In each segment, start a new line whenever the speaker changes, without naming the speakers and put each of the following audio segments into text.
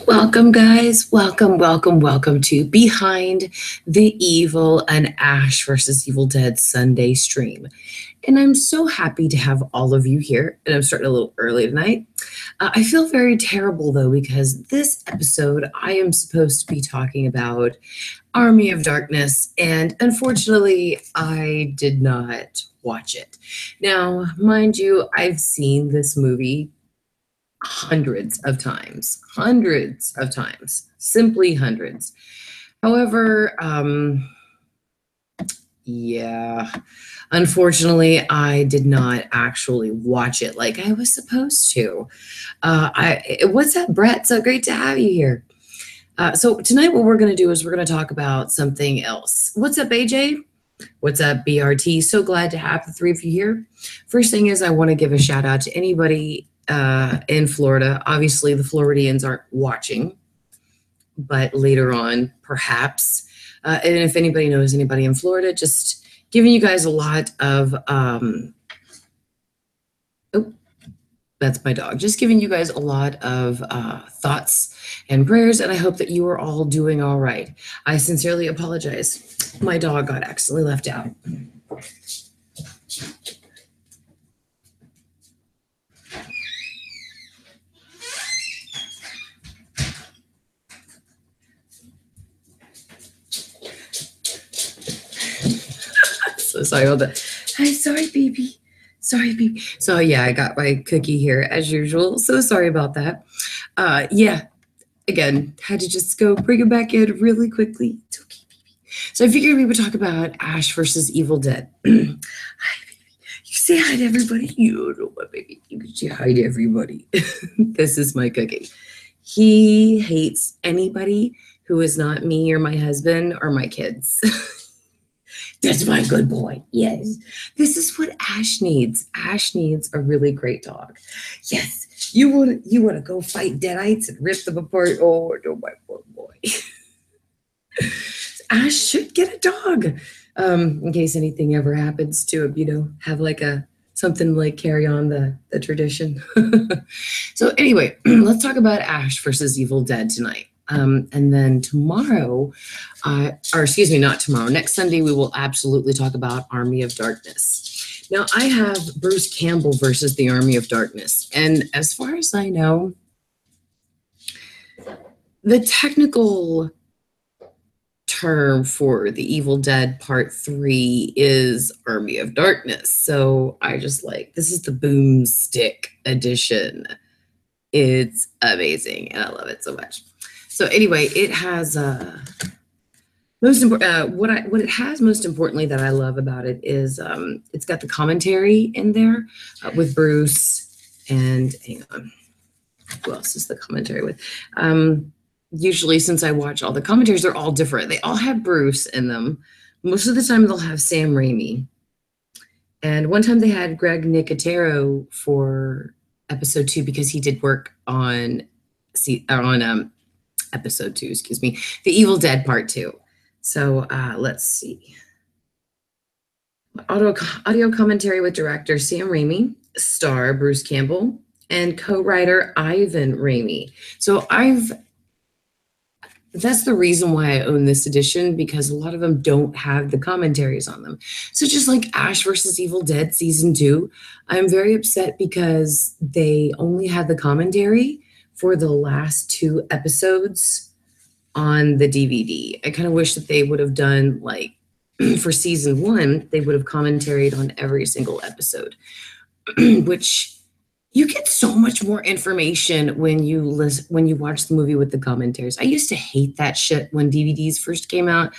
Welcome, guys. Welcome to Behind the Evil, an Ash versus Evil Dead Sunday stream. And I'm so happy to have all of you here. And I'm starting a little early tonight. I feel very terrible, though, because this episode I am supposed to be talking about Army of Darkness. And unfortunately, I did not watch it. Now, mind you, I've seen this movie hundreds of times, simply hundreds. However, yeah, unfortunately, I did not actually watch it like I was supposed to. What's up, Brett? So great to have you here. So tonight what we're going to do is we're going to talk about something else. What's up, AJ? What's up, BRT? So glad to have the three of you here. First thing is I want to give a shout out to anybody in Florida. Obviously, the Floridians aren't watching, but later on, perhaps. And if anybody knows anybody in Florida, just giving you guys a lot of, oh, that's my dog. Just giving you guys a lot of thoughts and prayers, and I hope that you are all doing all right. I sincerely apologize. My dog got accidentally left out. So sorry about that. Hi, sorry, baby. Sorry, baby. So yeah, I got my cookie here as usual. So sorry about that. Yeah, again, had to just go bring it back in really quickly. It's okay, baby. So I figured we would talk about Ash versus Evil Dead. Hi, baby. You say hi to everybody. You know what, baby? You can say hi to everybody. This is my cookie. He hates anybody who is not me or my husband or my kids. That's my good boy. Yes. This is what Ash needs. Ash needs a really great dog. Yes. You want to go fight deadites and rip them apart? Oh, no, my poor boy. Ash should get a dog. In case anything ever happens to him, have like something like carry on the tradition. So anyway, let's talk about Ash versus Evil Dead tonight. And then tomorrow, not tomorrow, next Sunday, we will absolutely talk about Army of Darkness. Now, I have Bruce Campbell versus the Army of Darkness. And as far as I know, the technical term for the Evil Dead Part 3 is Army of Darkness. So I just this is the boomstick edition. It's amazing, and I love it so much. So anyway, it has what it has most importantly that I love about it is it's got the commentary in there with Bruce and hang on, who else is the commentary with? Usually, since I watch all the commentaries, they're all different. They all have Bruce in them. Most of the time, they'll have Sam Raimi. And one time they had Greg Nicotero for episode 2 because he did work on episode 2, the Evil Dead Part 2. So let's see. Audio commentary with director Sam Raimi, star Bruce Campbell, and co-writer Ivan Raimi. So that's the reason why I own this edition, because a lot of them don't have the commentaries on them. So just like Ash versus Evil Dead Season 2, I'm very upset because they only had the commentary for the last 2 episodes on the DVD. I kind of wish that they would have done, for Season 1, they would have commentaried on every single episode, which you get so much more information when you watch the movie with the commentaries. I used to hate that shit when DVDs first came out.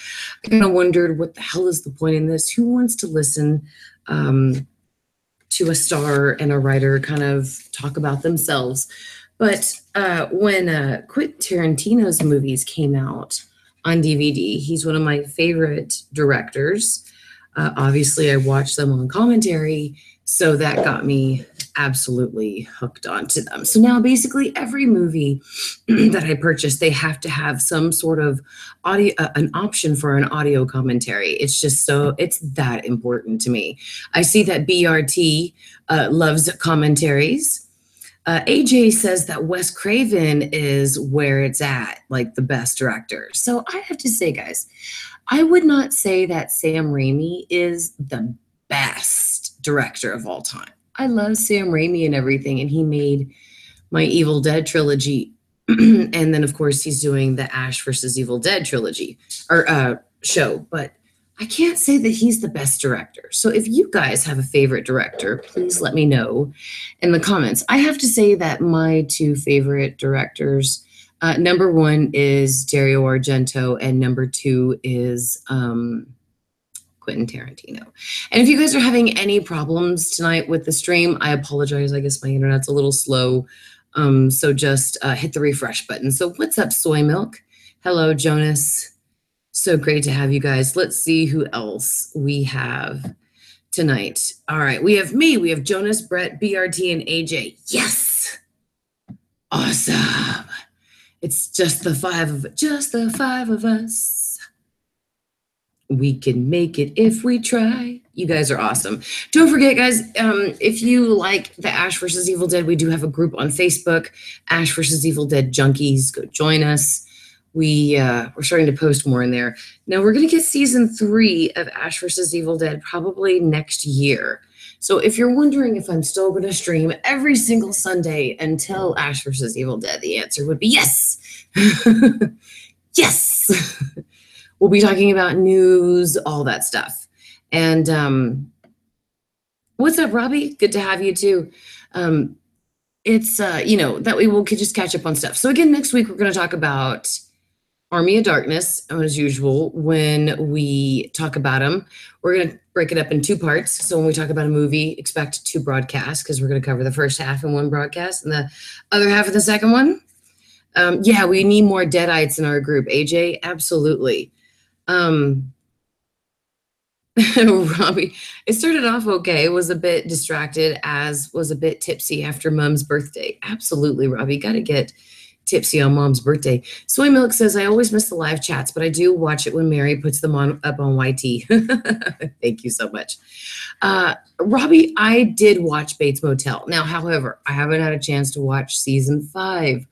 I kind of wondered, what the hell is the point in this? Who wants to listen to a star and a writer kind of talk about themselves? But when Quentin Tarantino's movies came out on DVD, he's one of my favorite directors. Obviously, I watched them on commentary, so that got me absolutely hooked onto them. So now basically every movie that I purchase, they have to have some sort of audio, an option for an audio commentary. It's that important to me. I see that BRT loves commentaries. AJ says that Wes Craven is where it's at, like the best director. So I have to say, guys, I would not say that Sam Raimi is the best director of all time. I love Sam Raimi and everything, and he made my Evil Dead trilogy. And then, of course, he's doing the Ash versus Evil Dead trilogy or show. But I can't say that he's the best director. So if you guys have a favorite director, please let me know in the comments. I have to say that my two favorite directors, number one is Dario Argento, and number two is Quentin Tarantino. And if you guys are having any problems tonight with the stream, I apologize. I guess my internet's a little slow. So just hit the refresh button. So what's up, Soy Milk? Hello, Jonas. So great to have you guys. Let's see who else we have tonight. All right, we have me, we have Jonas, Brett, BRT, and AJ. Yes! Awesome. It's just the five of us. We can make it if we try. You guys are awesome. Don't forget, guys, if you like the Ash vs. Evil Dead, we do have a group on Facebook, Ash vs. Evil Dead Junkies. Go join us. We're starting to post more in there. Now we're going to get season 3 of Ash vs. Evil Dead probably next year. So if you're wondering if I'm still going to stream every single Sunday until Ash vs. Evil Dead, the answer would be yes. Yes. We'll be talking about news, all that stuff. And what's up, Robbie? Good to have you too. It's, that way we could just catch up on stuff. So again, next week, we're going to talk about Army of Darkness, as usual. When we talk about them, we're going to break it up in 2 parts. So when we talk about a movie, expect 2 broadcasts, because we're going to cover the first half in one broadcast and the other half of the second one. Yeah, we need more Deadites in our group. AJ, absolutely. Robbie, it started off okay. Was a bit distracted, as was a bit tipsy after Mom's birthday. Absolutely, Robbie. Got to get tipsy on Mom's birthday. Soy Milk says, I always miss the live chats, but I do watch it when Mary puts them up on YT. Thank you so much. Robbie, I did watch Bates Motel. Now, however, I haven't had a chance to watch season 5.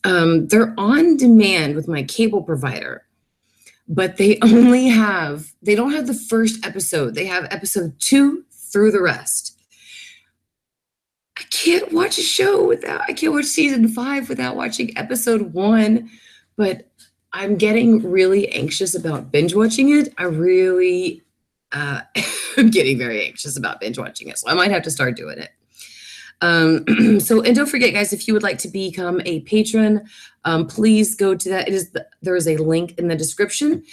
They're on demand with my cable provider, but they don't have the first episode. They have episode 2 through the rest. I can't watch I can't watch season 5 without watching episode 1, but I'm getting really anxious about binge watching it. I really am getting very anxious about binge watching it, so I might have to start doing it. And don't forget, guys, if you would like to become a patron, please go to that. There is a link in the description.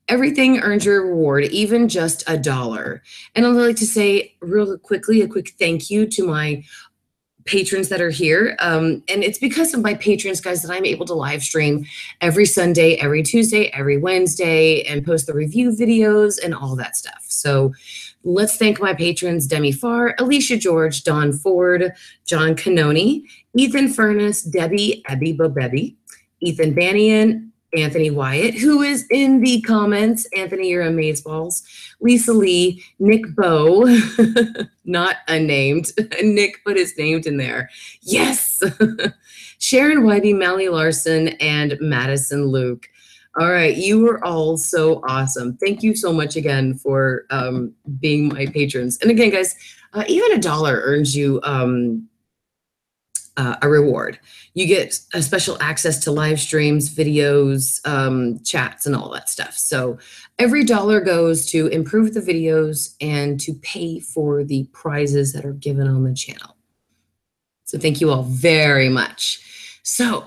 Everything earns your reward, even just $1. And I'd like to say real quickly, a quick thank you to my patrons that are here. And it's because of my patrons, guys, that I'm able to live stream every Sunday, every Tuesday, every Wednesday, and post the review videos and all that stuff. So let's thank my patrons: Demi Farr, Alicia George, Don Ford, John Canoni, Ethan Furness, Debbie, Abby Bobebby, Ethan Banian, Anthony Wyatt, who is in the comments. Anthony, you're amazeballs. Lisa Lee, Nick Bow, not unnamed. Nick put his name in there. Yes. Sharon Wybie, Mally Larson, and Madison Luke. All right, you were all so awesome. Thank you so much again for being my patrons. And again, guys, even $1 earns you a reward. You get a special access to live streams, videos, chats, and all that stuff. So every $1 goes to improve the videos and to pay for the prizes that are given on the channel. So thank you all very much. So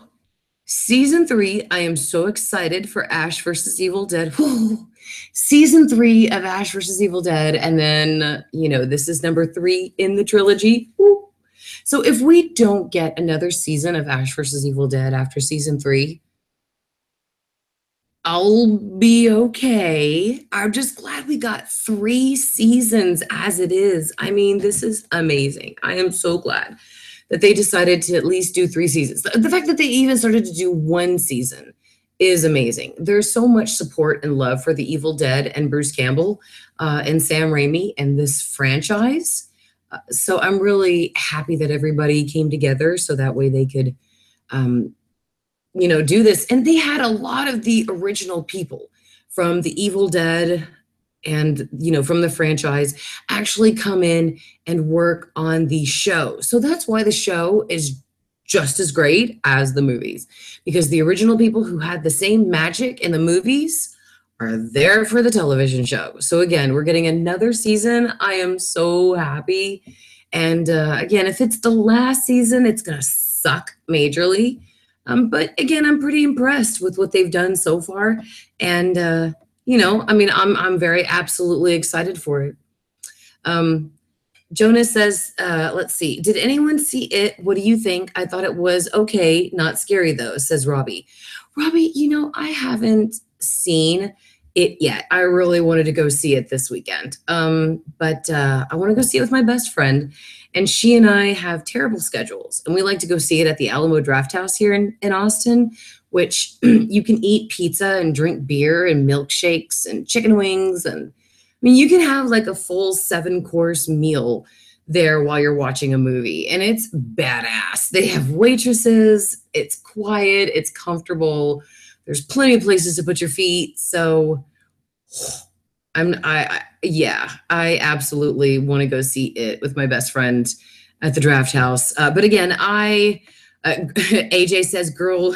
season 3, I am so excited for Ash vs. Evil Dead. Woo! Season 3 of Ash vs. Evil Dead. And then, this is number 3 in the trilogy. Woo! So if we don't get another season of Ash vs. Evil Dead after season 3, I'll be okay. I'm just glad we got 3 seasons as it is. I mean, this is amazing. I am so glad that they decided to at least do 3 seasons. The fact that they even started to do 1 season is amazing. There's so much support and love for the Evil Dead and Bruce Campbell and Sam Raimi and this franchise. So I'm really happy that everybody came together so that way they could, um, do this. And they had a lot of the original people from the Evil Dead and, from the franchise actually come in and work on the show. So that's why the show is just as great as the movies, because the original people who had the same magic in the movies are there for the television show. So again, we're getting another season. I am so happy. And again, if it's the last season, it's going to suck majorly. But again, I'm pretty impressed with what they've done so far. And, I'm very absolutely excited for it. Um, Jonas says, let's see. Did anyone see it? What do you think? I thought it was okay, not scary though, says Robbie. Robbie, I haven't seen it yet. I really wanted to go see it this weekend. But I want to go see it with my best friend. And she and I have terrible schedules. And we like to go see it at the Alamo Draft House here in Austin, which you can eat pizza and drink beer and milkshakes and chicken wings. And I mean, you can have like a full 7-course meal there while you're watching a movie. And it's badass. They have waitresses. It's quiet. It's comfortable. There's plenty of places to put your feet. So I absolutely want to go see it with my best friend at the Draft House. But again, AJ says, girl,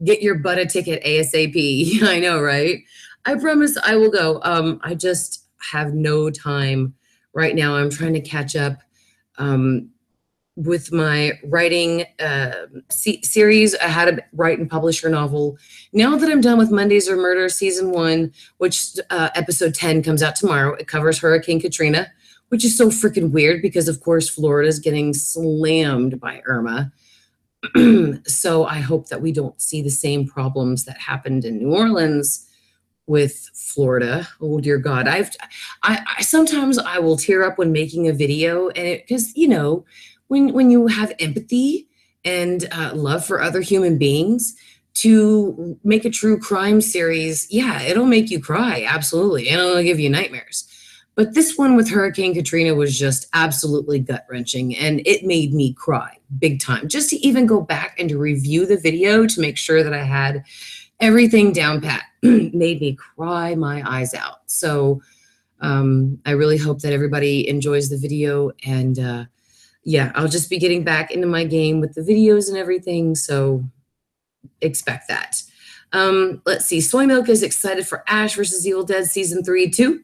get your butt a ticket ASAP. I know, right? I promise I will go. I just have no time right now. I'm trying to catch up with my writing series, how to write and publish your novel. Now that I'm done with Mondays Are Murder season 1, which episode 10 comes out tomorrow, it covers Hurricane Katrina, which is so freaking weird because, of course, Florida is getting slammed by Irma. So I hope that we don't see the same problems that happened in New Orleans with Florida. Oh dear God. I sometimes I will tear up when making a video, and because when you have empathy and love for other human beings, to make a true crime series, yeah, it'll make you cry, absolutely, and it'll give you nightmares. But this one with Hurricane Katrina was just absolutely gut-wrenching, and it made me cry big time. Just to even go back and to review the video to make sure that I had everything down pat made me cry my eyes out. So I really hope that everybody enjoys the video. And I'll just be getting back into my game with the videos and everything. So expect that. Let's see. Soy Milk is excited for Ash versus Evil Dead season 3 too.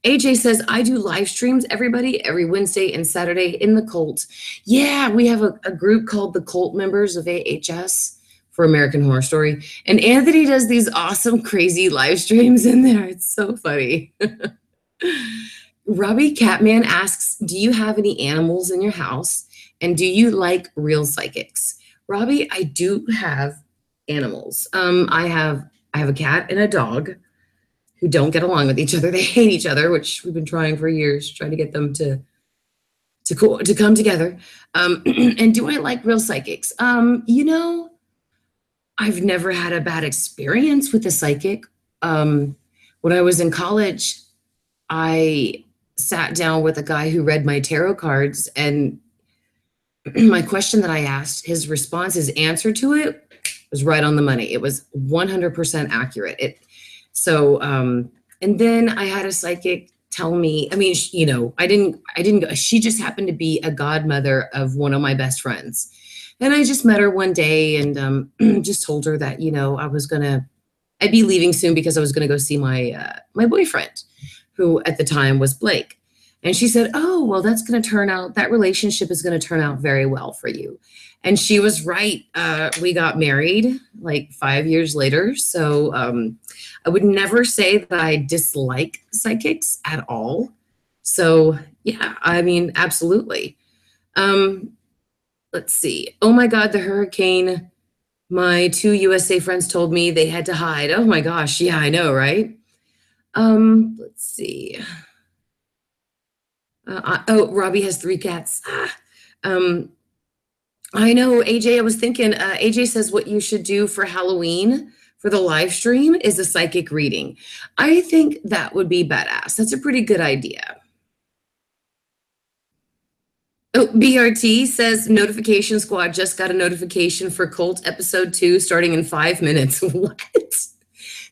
AJ says, I do live streams, everybody, every Wednesday and Saturday in the cult. Yeah, we have a group called the Cult Members of AHS for American Horror Story. And Anthony does these awesome, crazy live streams in there. It's so funny. Robbie Catman asks, do you have any animals in your house? And do you like real psychics? Robbie, I do have animals. I have a cat and a dog who don't get along with each other. They hate each other, which we've been trying for years, trying to get them to come together. And do I like real psychics? I've never had a bad experience with a psychic. When I was in college, I sat down with a guy who read my tarot cards, and my question that I asked, his response, his answer to it was right on the money. It was 100% accurate. And then I had a psychic tell me, I mean, I didn't, she just happened to be a godmother of one of my best friends. And I just met her one day and just told her that, I'd be leaving soon because I was going to go see my boyfriend, who at the time was Blake. And she said, oh, well, that relationship is going to turn out very well for you. And she was right. We got married like 5 years later. So I would never say that I dislike psychics at all. So yeah, I mean, absolutely. Let's see. Oh my God, the hurricane. My 2 USA friends told me they had to hide. Oh my gosh. Yeah, I know, right? Let's see. Robbie has 3 cats. I know, AJ, I was thinking, AJ says what you should do for Halloween for the live stream is a psychic reading. I think that would be badass. That's a pretty good idea. Oh, BRT says Notification Squad just got a notification for Cult episode 2 starting in 5 minutes. What?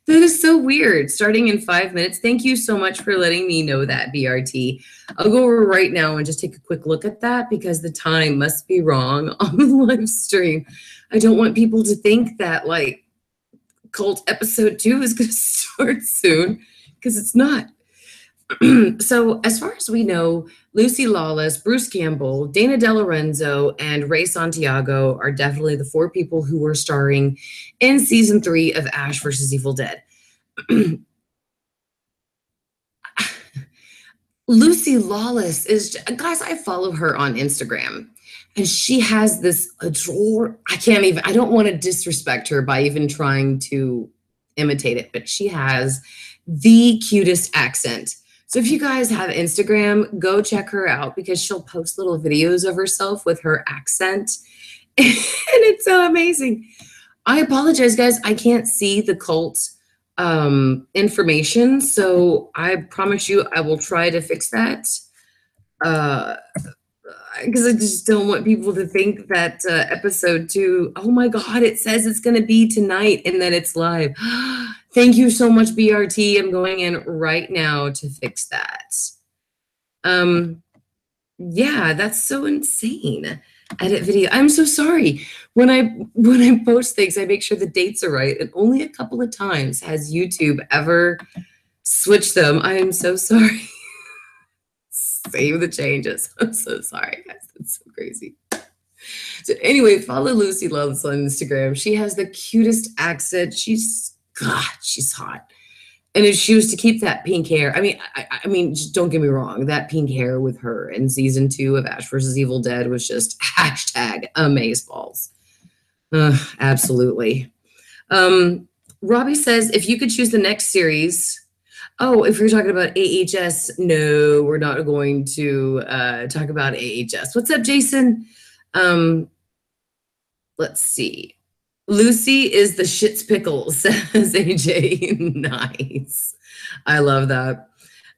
That is so weird. Starting in 5 minutes. Thank you so much for letting me know that, BRT. I'll go over right now and just take a quick look at that because the time must be wrong on the live stream. I don't want people to think that like Cult episode 2 is going to start soon because it's not. So as far as we know, Lucy Lawless, Bruce Campbell, Dana De Lorenzo, and Ray Santiago are definitely the 4 people who were starring in season 3 of Ash vs. Evil Dead. Lucy Lawless is, guys, I follow her on Instagram, and she has this I don't want to disrespect her by even trying to imitate it, but she has the cutest accent. So if you guys have Instagram, go check her out because she'll post little videos of herself with her accent. And it's so amazing. I apologize, guys. I can't see the cult information. So I promise you I will try to fix that. Because I just don't want people to think that episode 2, oh my God, it says it's going to be tonight and then it's live. Thank you so much, BRT. I'm going in right now to fix that. Yeah, that's so insane. Edit video. I'm so sorry. When I post things, I make sure the dates are right, and only a couple of times has YouTube ever switched them. I am so sorry. Save the changes. I'm so sorry, guys. That's so crazy. So anyway, follow Lucy Lawless on Instagram. She has the cutest accent. She's hot. And if she was to keep that pink hair, I mean, just don't get me wrong. That pink hair with her in season 2 of Ash vs. Evil Dead was just hashtag amazeballs. Absolutely. Robbie says, if you could choose the next series. Oh, if you're talking about AHS, no, we're not going to talk about AHS. What's up, Jason? Let's see. Lucy is the shit's pickle, says AJ. Nice. I love that.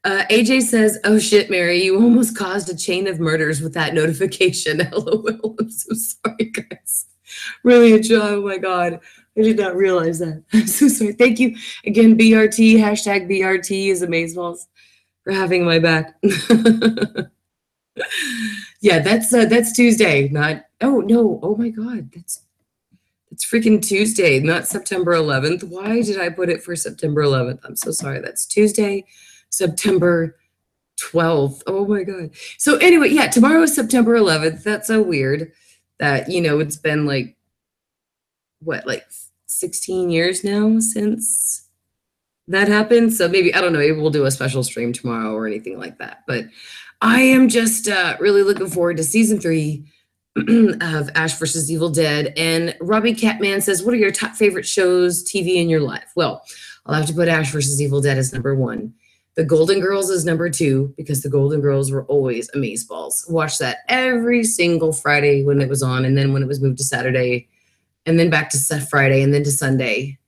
AJ says, oh shit, Mary, you almost caused a chain of murders with that notification. LOL. I'm so sorry, guys. Really a joy. Oh my God. I did not realize that. I'm so sorry. Thank you again, BRT. Hashtag BRT is amazeballs for having my back. Yeah, that's Tuesday. Not, oh no. Oh my God. It's freaking Tuesday, not September 11th. Why did I put it for September 11th? I'm so sorry. That's Tuesday, September 12th. Oh my God. So anyway, yeah, tomorrow is September 11th. That's so weird that, it's been like, what, like 16 years now since that happened? So maybe, I don't know, maybe we'll do a special stream tomorrow or anything like that. But I am just really looking forward to season 3 of Ash vs. Evil Dead. And Robbie Catman says, what are your top favorite shows, TV in your life? Well, I'll have to put Ash vs. Evil Dead as number 1. The Golden Girls is number 2 because the Golden Girls were always amazeballs. Watched that every single Friday when it was on, and then when it was moved to Saturday, and then back to Friday, and then to Sunday,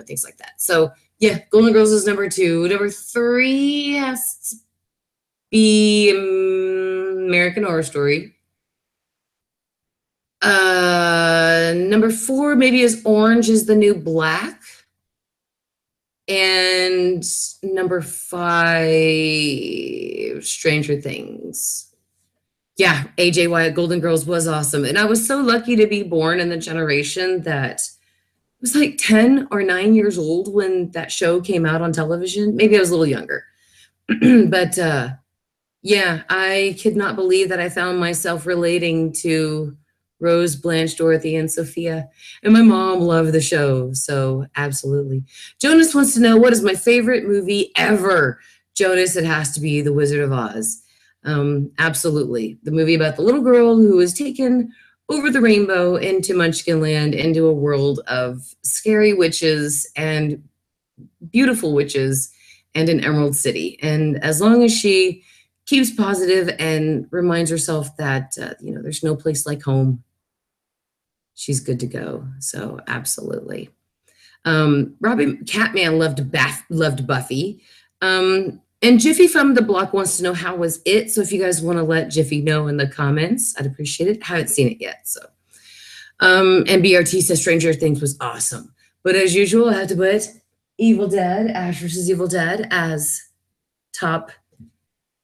things like that. So yeah, Golden Girls is number 2. Number 3 has to be American Horror Story. Number 4 maybe is Orange is the New Black. And number 5, Stranger Things. Yeah, AJ Wyatt, Golden Girls was awesome. And I was so lucky to be born in the generation that was like 10 or 9 years old when that show came out on television. Maybe I was a little younger. But yeah, I could not believe that I found myself relating to Rose, Blanche, Dorothy, and Sophia. And my mom loved the show, so absolutely. Jonas wants to know, what is my favorite movie ever? Jonas, it has to be The Wizard of Oz. Absolutely. The movie about the little girl who was taken over the rainbow into Munchkinland, into a world of scary witches and beautiful witches and an Emerald City. And as long as she keeps positive and reminds herself that, there's no place like home, she's good to go. So Absolutely. Robin Catman loved Buffy. And And Jiffy from the block wants to know how was it. So if you guys want to let Jiffy know in the comments, I'd appreciate it. I haven't seen it yet. So, and BRT says Stranger Things was awesome. But as usual, I have to put Evil Dead, Ash vs. Evil Dead as top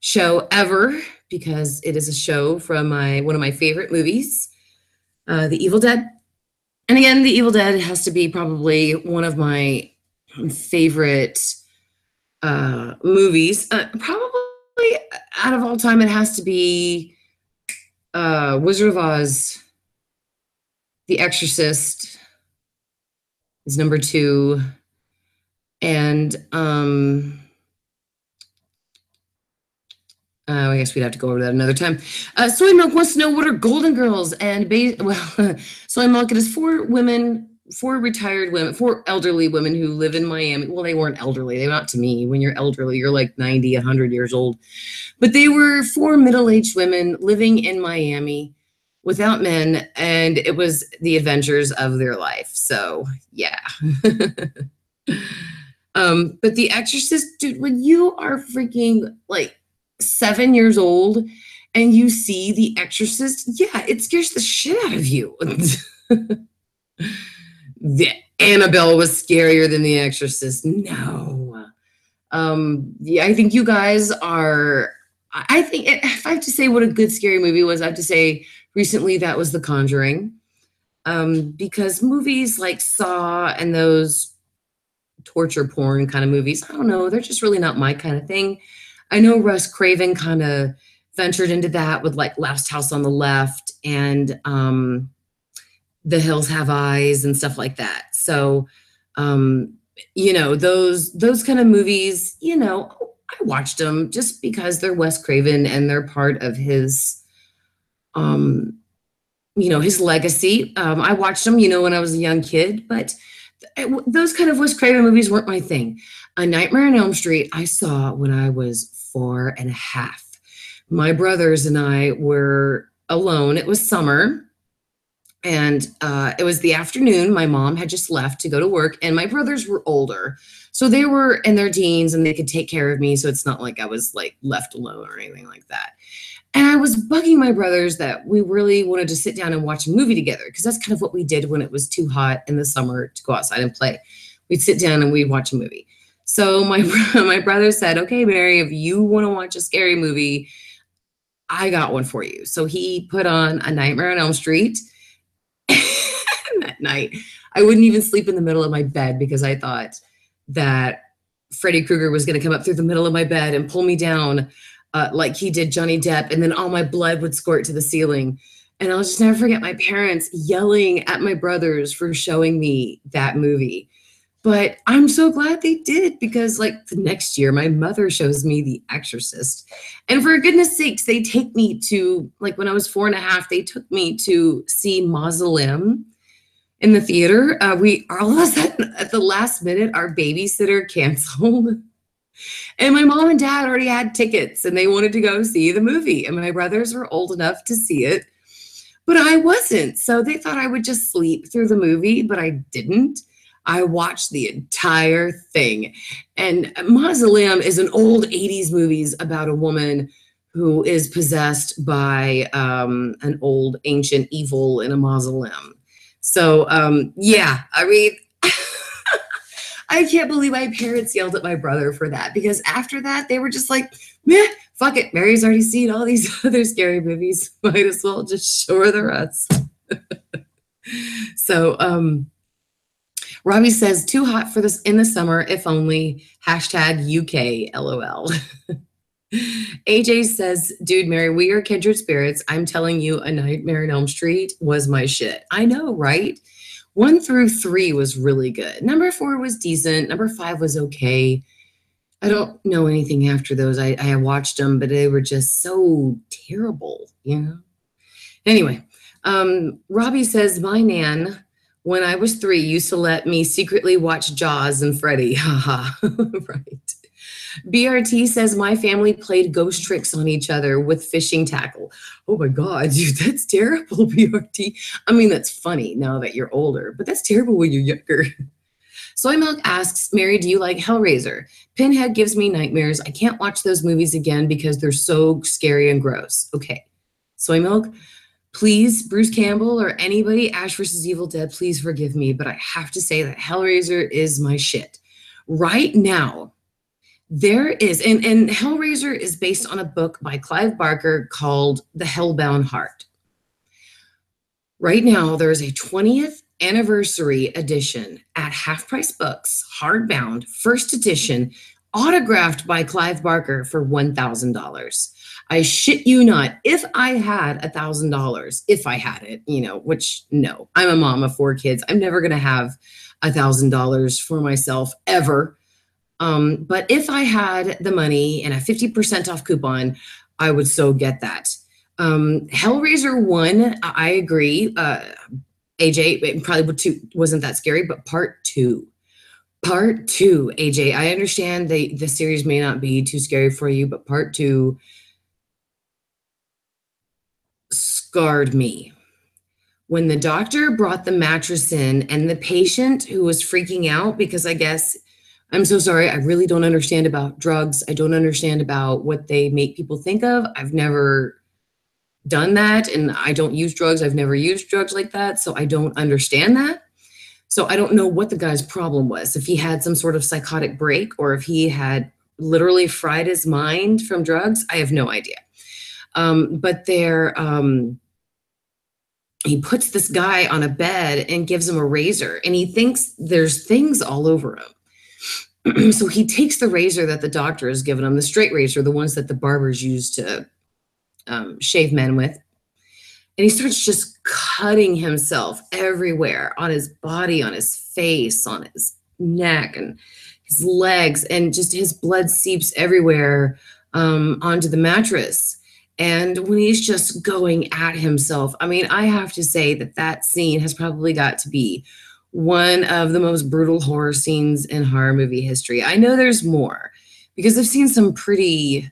show ever because it is a show from one of my favorite movies, The Evil Dead. And again, The Evil Dead has to be probably one of my favorite movies. Probably out of all time, it has to be Wizard of Oz. The Exorcist is number 2. And I guess we'd have to go over that another time. Soy Milk wants to know what are Golden Girls and Soy Milk. It is 4 retired women, 4 elderly women who live in Miami. Well, they weren't elderly. They're not to me. When you're elderly, you're like 90, 100 years old. But they were 4 middle-aged women living in Miami without men, and it was the adventures of their life. So yeah. But The Exorcist, dude, when you are freaking like 7 years old and you see The Exorcist, yeah, it scares the shit out of you. The Annabelle was scarier than The Exorcist. No. Yeah, I think you guys are. I think if I have to say what a good scary movie was, I have to say recently that was The Conjuring. Because movies like Saw and those torture porn kind of movies, I don't know, they're just really not my kind of thing. I know Russ Craven kind of ventured into that with like Last House on the Left and The Hills Have Eyes and stuff like that. So, you know, those kind of movies, you know, I watched them just because they're Wes Craven and they're part of his, you know, his legacy. I watched them, you know, when I was a young kid, but those kind of Wes Craven movies weren't my thing. A Nightmare on Elm Street I saw when I was 4 and a half. My brothers and I were alone. It was summer, and it was the afternoon. My mom had just left to go to work, and my brothers were older. So they were in their teens, and they could take care of me, so it's not like I was like left alone or anything like that. And I was bugging my brothers that we really wanted to sit down and watch a movie together because that's kind of what we did when it was too hot in the summer to go outside and play. We'd sit down and we'd watch a movie. So my brother said, okay, Mary, if you want to watch a scary movie, I got one for you. So he put on A Nightmare on Elm Street. And that night, I wouldn't even sleep in the middle of my bed because I thought that Freddy Krueger was going to come up through the middle of my bed and pull me down like he did Johnny Depp, and then all my blood would squirt to the ceiling. And I'll just never forget my parents yelling at my brothers for showing me that movie. But I'm so glad they did because like the next year, my mother shows me The Exorcist. And for goodness sakes, they take me to, like when I was 4 and a half, they took me to see Mausoleum in the theater. We all of a sudden at the last minute, our babysitter canceled. And my mom and dad already had tickets and they wanted to go see the movie. And my brothers were old enough to see it, but I wasn't. So they thought I would just sleep through the movie, but I didn't. I watched the entire thing. And Mausoleum is an old 80s movie about a woman who is possessed by an old ancient evil in a mausoleum. So yeah, I mean, I can't believe my parents yelled at my brother for that because after that, they were just like, meh, fuck it. Mary's already seen all these other scary movies. Might as well just show her the rest. So Robbie says, too hot for this in the summer, if only, hashtag UK, LOL. AJ says, dude, Mary, we are kindred spirits. I'm telling you, A Nightmare on Elm Street was my shit. I know, right? 1 through 3 was really good. Number 4 was decent. Number 5 was okay. I don't know anything after those. I watched them, but they were just so terrible, you know? Anyway, Robbie says, my nan, when I was 3, used to let me secretly watch Jaws and Freddy. Haha, right. BRT says, my family played ghost tricks on each other with fishing tackle. Oh my God, dude, that's terrible, BRT. I mean, that's funny now that you're older, but that's terrible when you're younger. Soy Milk asks, Mary, do you like Hellraiser? Pinhead gives me nightmares. I can't watch those movies again because they're so scary and gross. Okay. Soy Milk, please, Bruce Campbell or anybody, Ash versus Evil Dead, please forgive me, but I have to say that Hellraiser is my shit. Right now, there is, and Hellraiser is based on a book by Clive Barker called The Hellbound Heart. Right now, there is a 20th anniversary edition at Half Price Books, hardbound, first edition, autographed by Clive Barker for $1,000. I shit you not. If I had $1,000, if I had it, which no, I'm a mom of 4 kids. I'm never going to have $1,000 for myself ever. But if I had the money and a 50% off coupon, I would so get that. Hellraiser 1, I agree. AJ, it probably wasn't that scary, but part two, AJ, I understand the series may not be too scary for you, but part 2 scarred me. When the doctor brought the mattress in and the patient who was freaking out because I guess, I'm so sorry, I really don't understand about drugs. I don't understand about what they make people think of. I've never done that, and I don't use drugs. I've never used drugs like that, so I don't understand that. So I don't know what the guy's problem was, if he had some sort of psychotic break or if he had literally fried his mind from drugs. I have no idea. But he puts this guy on a bed and gives him a razor, and he thinks there's things all over him. So he takes the razor that the doctor has given him, the straight razor, the ones that the barbers use to shave men with. And he starts just cutting himself everywhere, on his body, on his face, on his neck and his legs, and just his blood seeps everywhere onto the mattress. And when he's just going at himself, I mean, I have to say that scene has probably got to be one of the most brutal horror scenes in horror movie history. I know there's more because I've seen some pretty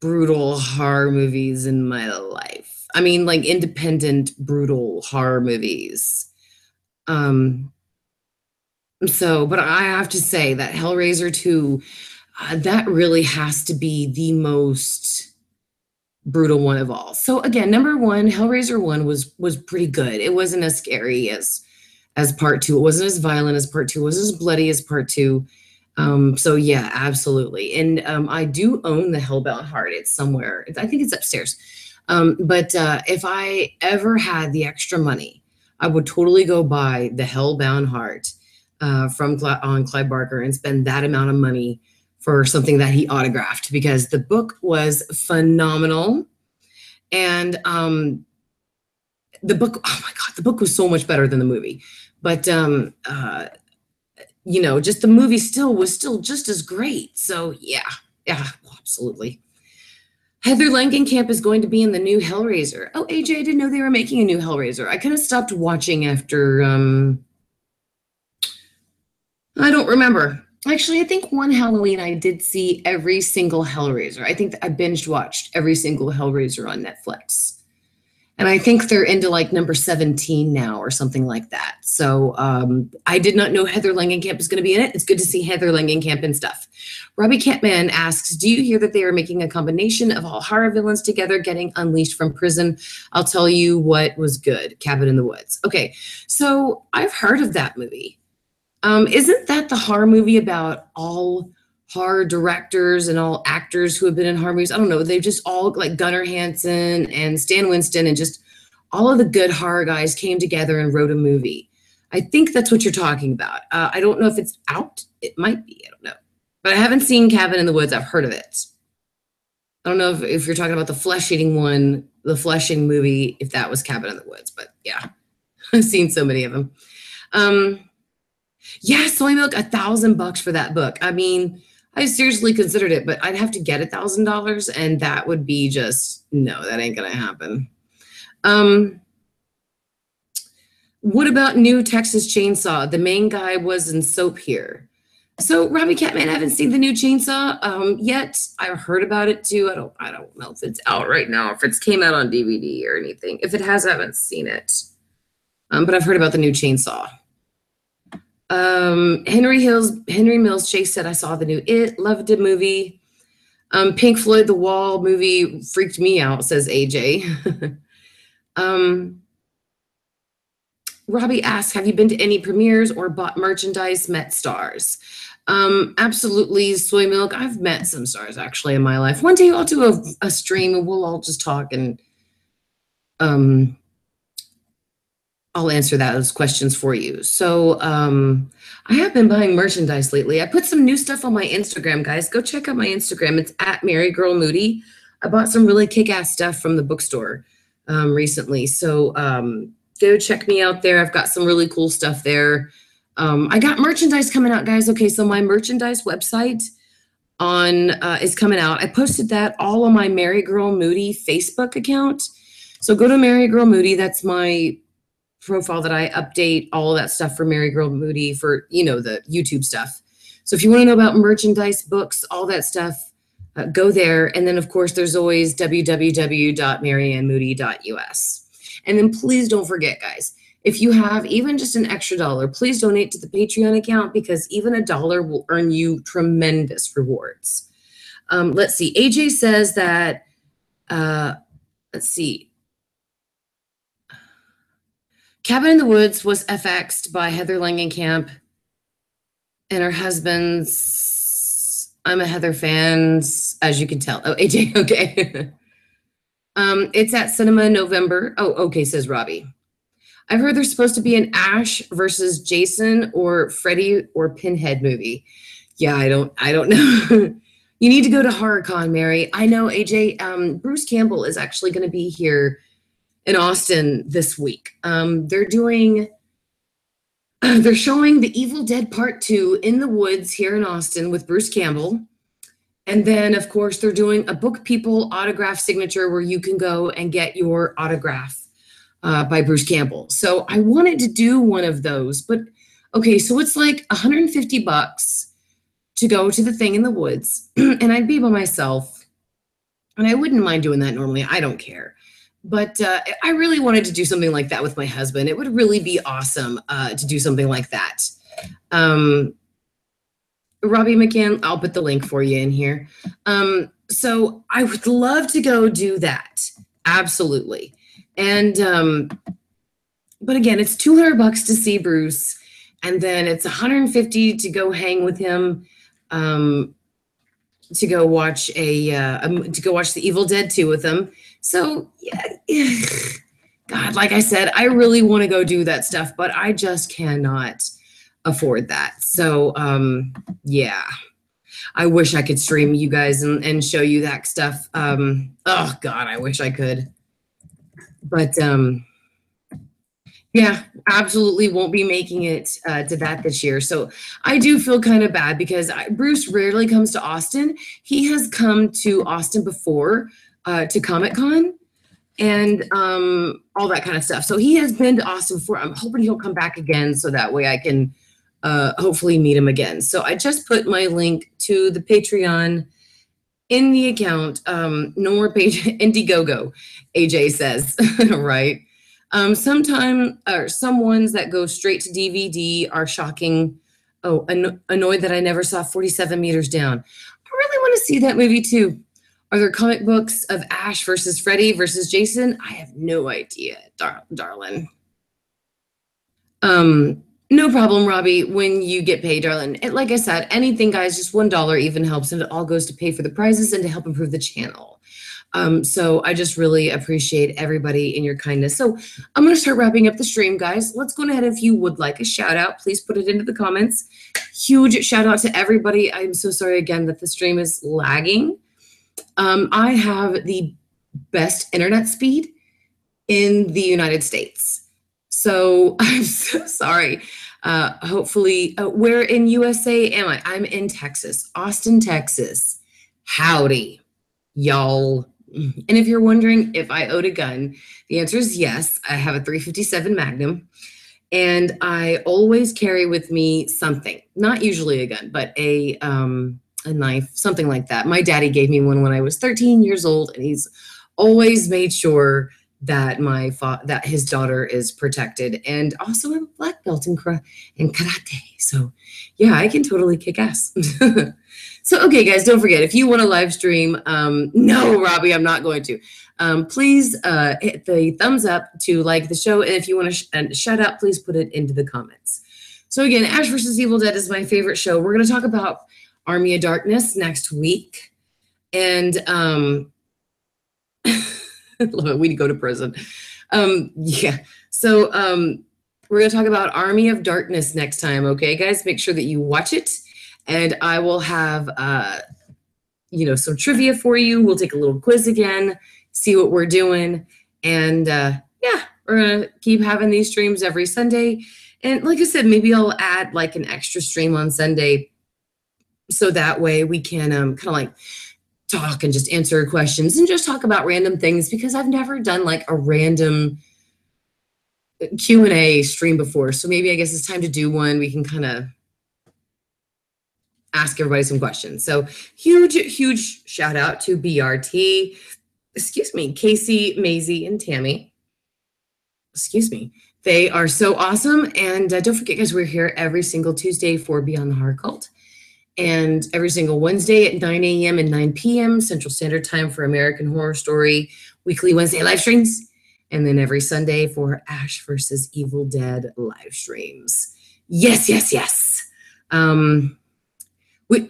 brutal horror movies in my life. I mean, like independent, brutal horror movies. But I have to say that Hellraiser 2, that really has to be the most brutal one of all. So again, number 1, Hellraiser 1 was pretty good. It wasn't as scary as part 2. It wasn't as violent as part 2. It wasn't as bloody as part 2. So yeah, absolutely. And I do own the Hellbound Heart. It's somewhere. I think it's upstairs. But if I ever had the extra money, I would totally go buy the Hellbound Heart from Clive Barker and spend that amount of money for something that he autographed, because the book was phenomenal. And the book, oh my God, the book was so much better than the movie. But just the movie was still just as great. So yeah, absolutely. Heather Langenkamp is going to be in the new Hellraiser. Oh, AJ, I didn't know they were making a new Hellraiser. I kind of stopped watching after, I don't remember. Actually, I think one Halloween I did see every single Hellraiser. I think that I binge watched every single Hellraiser on Netflix. And I think they're into like number 17 now or something like that. So I did not know Heather Langenkamp is going to be in it. It's good to see Heather Langenkamp and stuff. Robbie Campman asks, do you hear that they are making a combination of all horror villains together getting unleashed from prison? I'll tell you what was good, Cabin in the Woods. Okay, so I've heard of that movie. Isn't that the horror movie about all horror directors and all actors who have been in horror movies? I don't know. They've just all, like Gunnar Hansen and Stan Winston and just all of the good horror guys came together and wrote a movie. I think that's what you're talking about. I don't know if it's out. It might be. I don't know. But I haven't seen Cabin in the Woods. I've heard of it. I don't know if you're talking about the flesh-eating one, the flesh-eating movie, if that was Cabin in the Woods. But yeah, I've seen so many of them. Yeah, Soy Milk, $1,000 for that book. I mean, I seriously considered it, but I'd have to get $1,000, and that would be just, no, that ain't gonna happen. What about new Texas Chainsaw? The main guy was in Soap here. So Robbie Catman, I haven't seen the new Chainsaw yet. I've heard about it too. I don't know if it's out right now, if it's came out on DVD or anything. If it has, I haven't seen it. But I've heard about the new Chainsaw. Henry Mills Chase said, I saw the new It, loved the movie. Pink Floyd The Wall movie freaked me out, says AJ. Robbie asks, have you been to any premieres or bought merchandise, met stars? Absolutely, Soy Milk. I've met some stars actually in my life. One day I'll do a stream and we'll all just talk, and I'll answer those questions for you. So I have been buying merchandise lately. I put some new stuff on my Instagram, guys. Go check out my Instagram. It's at MaryGirl Moody. I bought some really kick-ass stuff from the bookstore recently. So go check me out there. I've got some really cool stuff there. I got merchandise coming out, guys. Okay, so my merchandise website is coming out. I posted that all on my MaryGirl Moody Facebook account. So go to MaryGirl Moody. That's my profile that I update all of that stuff for MaryGirl Moody for, the YouTube stuff. So if you want to know about merchandise, books, all that stuff, go there. And then, of course, there's always www.maryannmoody.us. And then please don't forget, guys, if you have even just an extra $1, please donate to the Patreon account, because even $1 will earn you tremendous rewards. Let's see. AJ says that, let's see. Cabin in the Woods was FX'd by Heather Langenkamp and her husband's. I'm a Heather fan, as you can tell. Oh, AJ, okay. It's at Cinema November. Oh, okay, says Robbie. I've heard there's supposed to be an Ash versus Jason or Freddy or Pinhead movie. Yeah, I don't know. You need to go to HorrorCon, Mary. I know, AJ. Bruce Campbell is actually going to be here in Austin this week. They're showing The Evil Dead Part 2 in the woods here in Austin with Bruce Campbell. And then, of course, they're doing a Book People autograph signature where you can go and get your autograph by Bruce Campbell. So I wanted to do one of those, but okay, so it's like $150 to go to the thing in the woods, and I'd be by myself, and I wouldn't mind doing that normally. I don't care. But I really wanted to do something like that with my husband. It would really be awesome to do something like that. Robbie McCann, I'll put the link for you in here. So I would love to go do that. Absolutely. And, but again, it's $200 to see Bruce, and then it's $150 to go hang with him, to go watch The Evil Dead 2 with him. So yeah, God, like I said, I really want to go do that stuff, but I just cannot afford that. So yeah, I wish I could stream you guys and show you that stuff. Oh God, I wish I could. But yeah, absolutely won't be making it to that this year. So I do feel kind of bad because Bruce rarely comes to Austin. He has come to Austin before to Comic-Con and all that kind of stuff. So he has been to Austin before. I'm hoping he'll come back again so that way I can hopefully meet him again. So I just put my link to the Patreon in the account. No more page Indiegogo, AJ says, right? Some ones that go straight to DVD are shocking. Oh, annoyed that I never saw 47 Meters Down. I really want to see that movie too. Are there comic books of Ash versus Freddy versus Jason? I have no idea, darling. No problem, Robbie, when you get paid, darling. Like I said, anything, guys, just $1 even helps, and it all goes to pay for the prizes and to help improve the channel. So I just really appreciate everybody and your kindness. So I'm going to start wrapping up the stream, guys. Let's go ahead. If you would like a shout out, please put it into the comments. Huge shout out to everybody. I'm so sorry again that the stream is lagging. I have the best internet speed in the United States. So I'm so sorry. Hopefully, where in USA am I? I'm in Texas, Austin, Texas. Howdy, y'all. And if you're wondering if I own a gun, the answer is yes. I have a .357 Magnum, and I always carry with me something, not usually a gun, but a knife, something like that. My daddy gave me one when I was 13 years old, and he's always made sure that that his daughter is protected, and also I'm a black belt in karate. So yeah, I can totally kick ass. So okay, guys, don't forget, if you want to live stream, no, Robbie, I'm not going to. Please hit the thumbs up to like the show, and if you want to shout out, please put it into the comments. So again, Ash vs. Evil Dead is my favorite show. We're going to talk about Army of Darkness next week, and love it. We need to go to prison. Yeah. So we're going to talk about Army of Darkness next time. Okay, guys, make sure that you watch it, and I will have some trivia for you. We'll take a little quiz again, see what we're doing, and yeah, we're gonna keep having these streams every Sunday. And like I said, maybe I'll add like an extra stream on Sunday, so that way we can kind of like talk and just answer questions and just talk about random things, because I've never done like a random Q&A stream before. So maybe I guess it's time to do one. We can kind of ask everybody some questions. So huge shout out to BRT, Casey, Maisie, and Tammy. They are so awesome. And don't forget, guys, we're here every single Tuesday for Beyond the Horror Cult, and every single Wednesday at 9 a.m. and 9 p.m. Central Standard Time for American Horror Story weekly Wednesday live streams, and then every Sunday for Ash vs. Evil Dead live streams. Yes.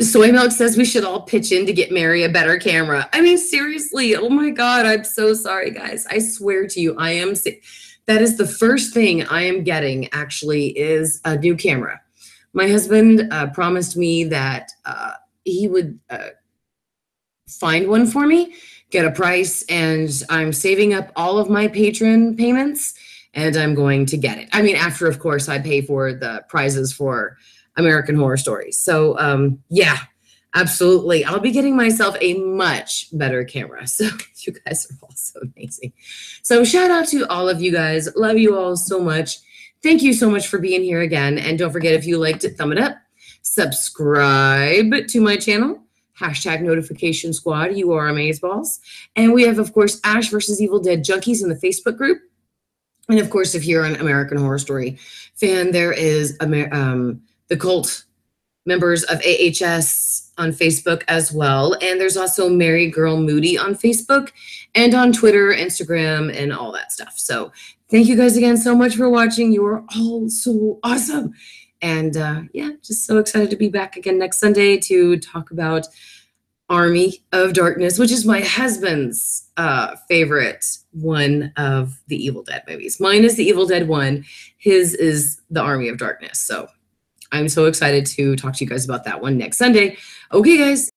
Soy Milk says we should all pitch in to get Mary a better camera. I mean, seriously, oh my God, I'm so sorry, guys. I swear to you, I am sick. That is the first thing I am getting, actually, is a new camera. My husband promised me that he would find one for me, get a price, and I'm saving up all of my patron payments, and I'm going to get it. I mean, after, of course, I pay for the prizes for American Horror Stories. So yeah, absolutely. I'll be getting myself a much better camera. So you guys are all so amazing. So shout out to all of you guys. Love you all so much. Thank you so much for being here again. And don't forget, if you liked it, thumb it up. Subscribe to my channel. #notification squad. You are amazeballs. And we have, of course, Ash vs. Evil Dead Junkies in the Facebook group. And of course, if you're an American Horror Story fan, there is the cult members of AHS on Facebook as well. And there's also MaryGirl Moody on Facebook and on Twitter, Instagram, and all that stuff. So thank you guys again so much for watching. You are all so awesome. And yeah, just so excited to be back again next Sunday to talk about Army of Darkness, which is my husband's favorite one of the Evil Dead movies. Mine is the Evil Dead 1. His is the Army of Darkness. So I'm so excited to talk to you guys about that one next Sunday. Okay, guys.